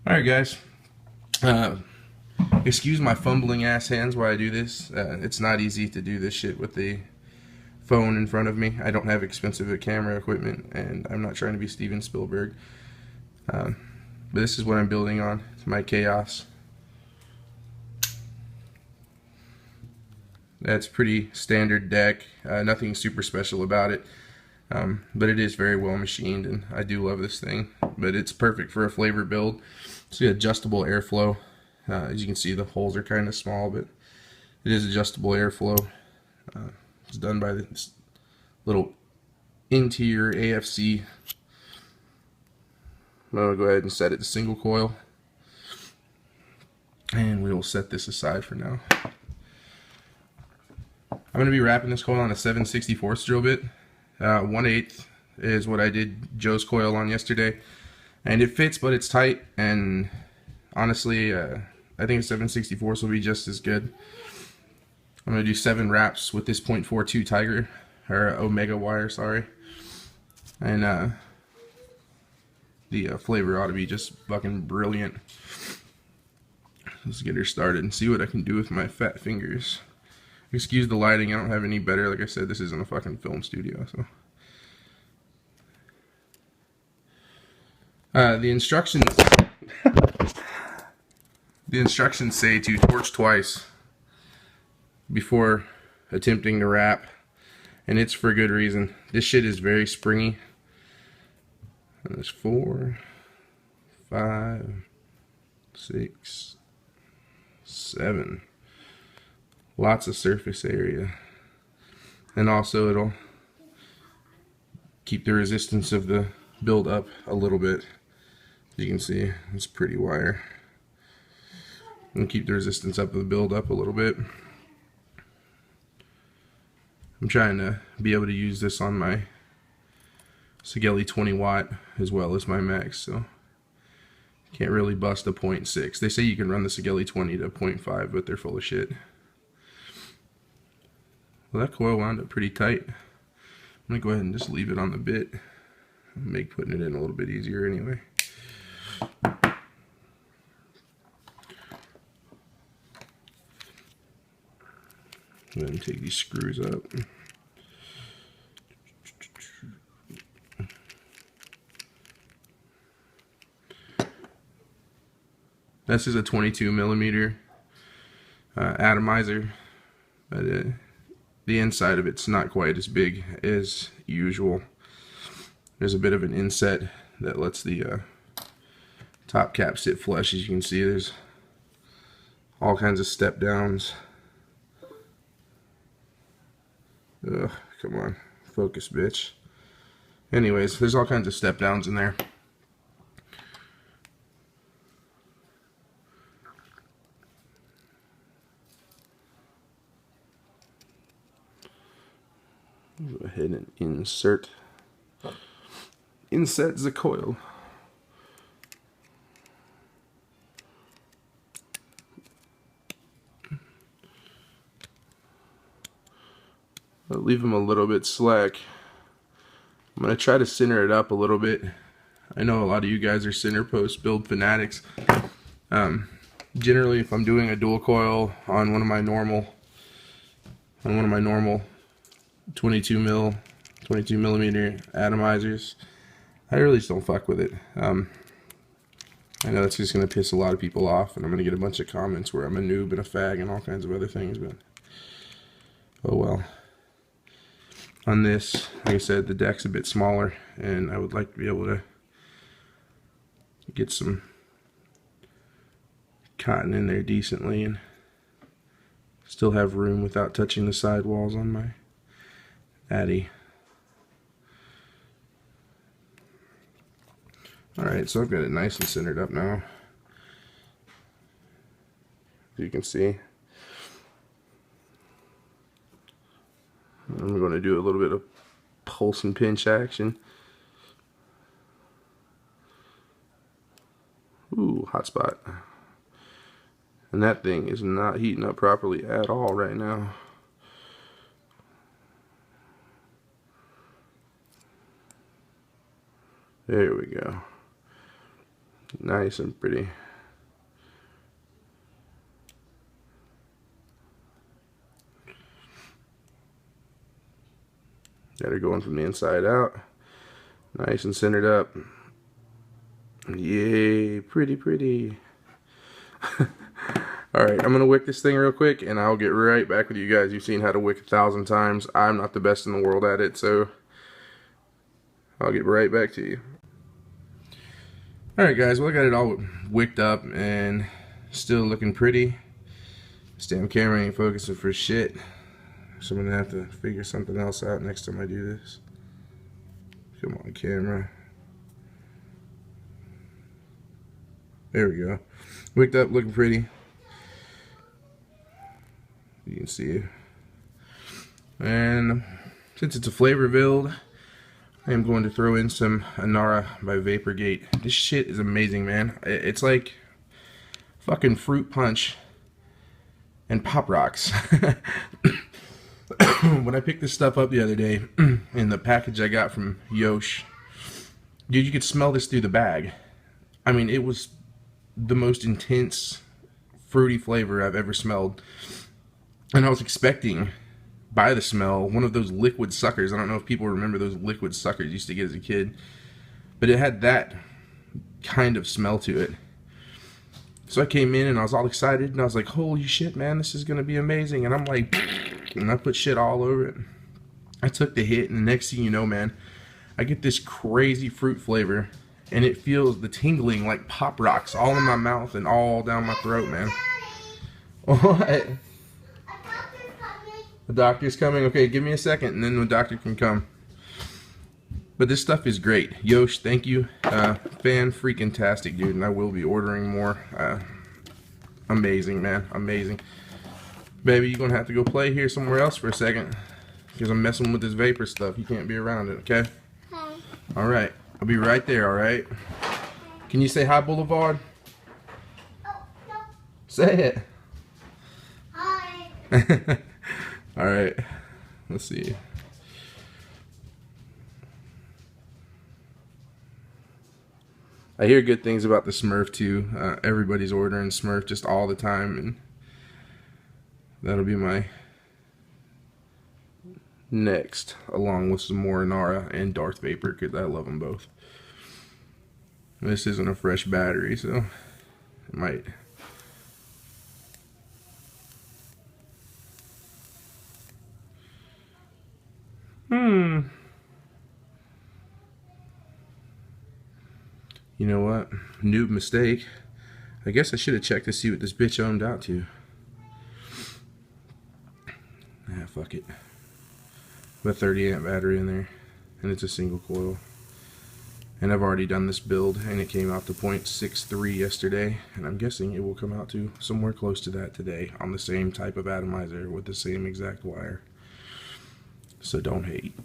Alright guys, excuse my fumbling ass hands while I do this. It's not easy to do this shit with the phone in front of me. I don't have expensive camera equipment and I'm not trying to be Steven Spielberg. But this is what I'm building on. It's my Chaos. That's pretty standard deck, nothing super special about it. But it is very well machined and I do love this thing. But it's perfect for a flavor build. It's got adjustable airflow. As you can see, the holes are kind of small, but it is adjustable airflow. It's done by this little interior AFC. I'm going to go ahead and set it to single coil. And we will set this aside for now. I'm going to be wrapping this coil on a 7/64 drill bit. 1/8 is what I did Joe's coil on yesterday. And it fits, but it's tight, and honestly, I think a 7/64 will be just as good. I'm going to do 7 wraps with this .42 Tiger, or Omega wire, sorry. And the flavor ought to be just fucking brilliant. Let's get her started and see what I can do with my fat fingers. Excuse the lighting, I don't have any better. Like I said, this isn't a fucking film studio, so. The instructions say to torch twice before attempting to wrap, and it's for good reason. This shit is very springy. And there's 4, 5, 6, 7. Lots of surface area, and also it'll keep the resistance of the build up a little bit. As you can see, it's pretty wire. And keep the resistance up of the build up a little bit. I'm trying to be able to use this on my Sigelli 20 watt as well as my max, so can't really bust a 0.6. They say you can run the Sigelli 20 to 0.5, but they're full of shit. Well, that coil wound up pretty tight. I'm gonna go ahead and just leave it on the bit. Make putting it in a little bit easier anyway. Then take these screws up. This is a 22 millimeter atomizer, but the inside of it's not quite as big as usual. There's a bit of an inset that lets the top cap sit flush. As you can see, there's all kinds of step downs. Ugh, come on, focus, bitch. Anyways, there's all kinds of step downs in there. Go ahead and insert the coil. I'll leave them a little bit slack. I'm going to try to center it up a little bit. I know a lot of you guys are center post build fanatics. Generally, if I'm doing a dual coil on one of my normal 22 millimeter atomizers, I really just don't fuck with it. I know that's just going to piss a lot of people off, and I'm going to get a bunch of comments where I'm a noob and a fag and all kinds of other things, but oh well. On this, like I said, the deck's a bit smaller, and I would like to be able to get some cotton in there decently and still have room without touching the sidewalls on my Addy. Alright, so I've got it nice and centered up now. As you can see. I'm going to do a little bit of pulse and pinch action. Ooh, hot spot. And that thing is not heating up properly at all right now. There we go. Nice and pretty. Got her going from the inside out. Nice and centered up. Yay, pretty, pretty. Alright, I'm going to wick this thing real quick, and I'll get right back with you guys. You've seen how to wick 1,000 times. I'm not the best in the world at it, so I'll get right back to you. Alright guys, well I got it all wicked up and still looking pretty. This damn camera ain't focusing for shit. So I'm going to have to figure something else out next time I do this. Come on, camera. There we go. Wicked up, looking pretty. You can see it. And since it's a flavor build, I am going to throw in some Inara by Vapergate. This shit is amazing, man. It's like fucking fruit punch and Pop Rocks. When I picked this stuff up the other day in the package I got from Yosh, dude, you could smell this through the bag. I mean, it was the most intense fruity flavor I've ever smelled. And I was expecting, by the smell, one of those liquid suckers. I don't know if people remember those liquid suckers you used to get as a kid. But it had that kind of smell to it. So I came in and I was all excited. And I was like, holy shit, man, this is going to be amazing. And I'm like, and I put shit all over it. I took the hit, and the next thing you know, man, I get this crazy fruit flavor. And it feels the tingling like Pop Rocks all in my mouth and all down my throat, man. What? The doctor's coming? Okay, give me a second and then the doctor can come. But this stuff is great. Yosh, thank you. Fan-freaking-tastic, dude. And I will be ordering more. Amazing, man. Amazing. Baby, you're going to have to go play here somewhere else for a second. Because I'm messing with this vapor stuff. You can't be around it, okay? Okay. Alright. I'll be right there, alright? Can you say hi, Boulevard? Oh, no. Say it. Hi. Alright, let's see. I hear good things about the Smurf too. Everybody's ordering Smurf just all the time, and that'll be my next, along with some more Inara and Darth Vapor, because I love them both. This isn't a fresh battery, so it might... You know what? Noob mistake. I guess I should have checked to see what this bitch ohmed out to. Ah, fuck it. With a 30 amp battery in there. And it's a single coil. And I've already done this build, and it came out to 0.63 yesterday. And I'm guessing it will come out to somewhere close to that today on the same type of atomizer with the same exact wire. So don't hate.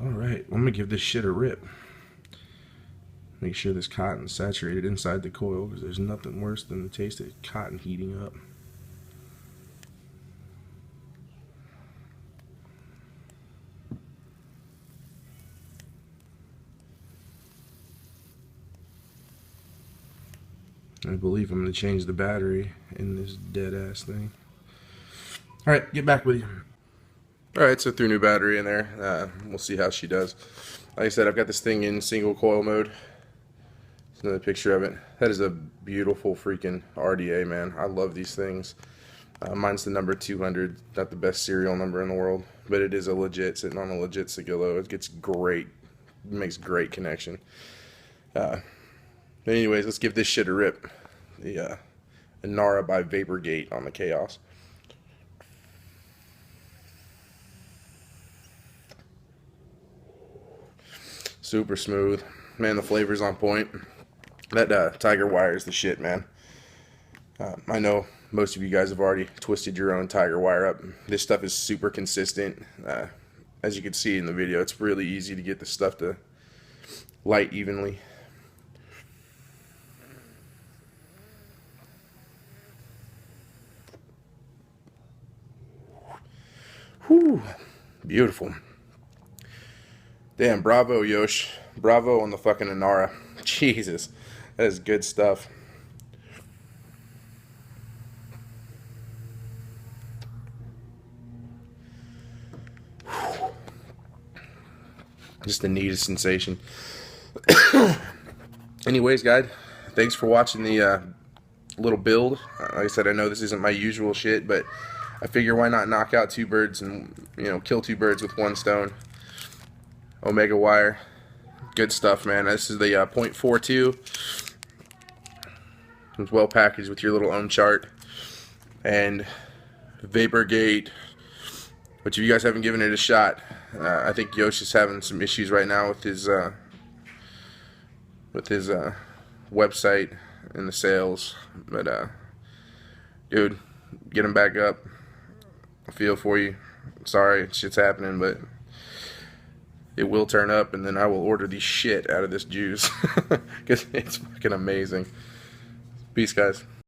Alright, I'm going to give this shit a rip. Make sure this cotton's saturated inside the coil, because there's nothing worse than the taste of cotton heating up. I believe I'm going to change the battery in this dead ass thing. Alright, get back with you. Alright, so threw new battery in there. We'll see how she does. Like I said, I've got this thing in single coil mode. There's another picture of it. That is a beautiful freaking RDA, man. I love these things. Mine's the number 200. Not the best serial number in the world, but it is a legit, sitting on a legit Sigillo. It gets great, makes great connection. But anyways, let's give this shit a rip. The Inara by Vapergate on the Chaos. Super smooth. Man, the flavor's on point. That tiger wire is the shit, man. I know most of you guys have already twisted your own tiger wire up. This stuff is super consistent. As you can see in the video, it's really easy to get this stuff to light evenly. Whew, beautiful. Damn, bravo, Yosh. Bravo on the fucking Inara. Jesus, that is good stuff. Just the neatest sensation. Anyways, guys, thanks for watching the little build. Like I said, I know this isn't my usual shit, but I figure why not knock out two birds and, you know, kill two birds with one stone. Omega wire. Good stuff, man. This is the 0.42. It's well packaged with your little own chart. And Vapergate, which if you guys haven't given it a shot, I think Yosh is having some issues right now with his website and the sales. But dude, get him back up. I feel for you. Sorry, shit's happening, but it will turn up, and then I will order the shit out of this juice because it's fucking amazing. Peace, guys.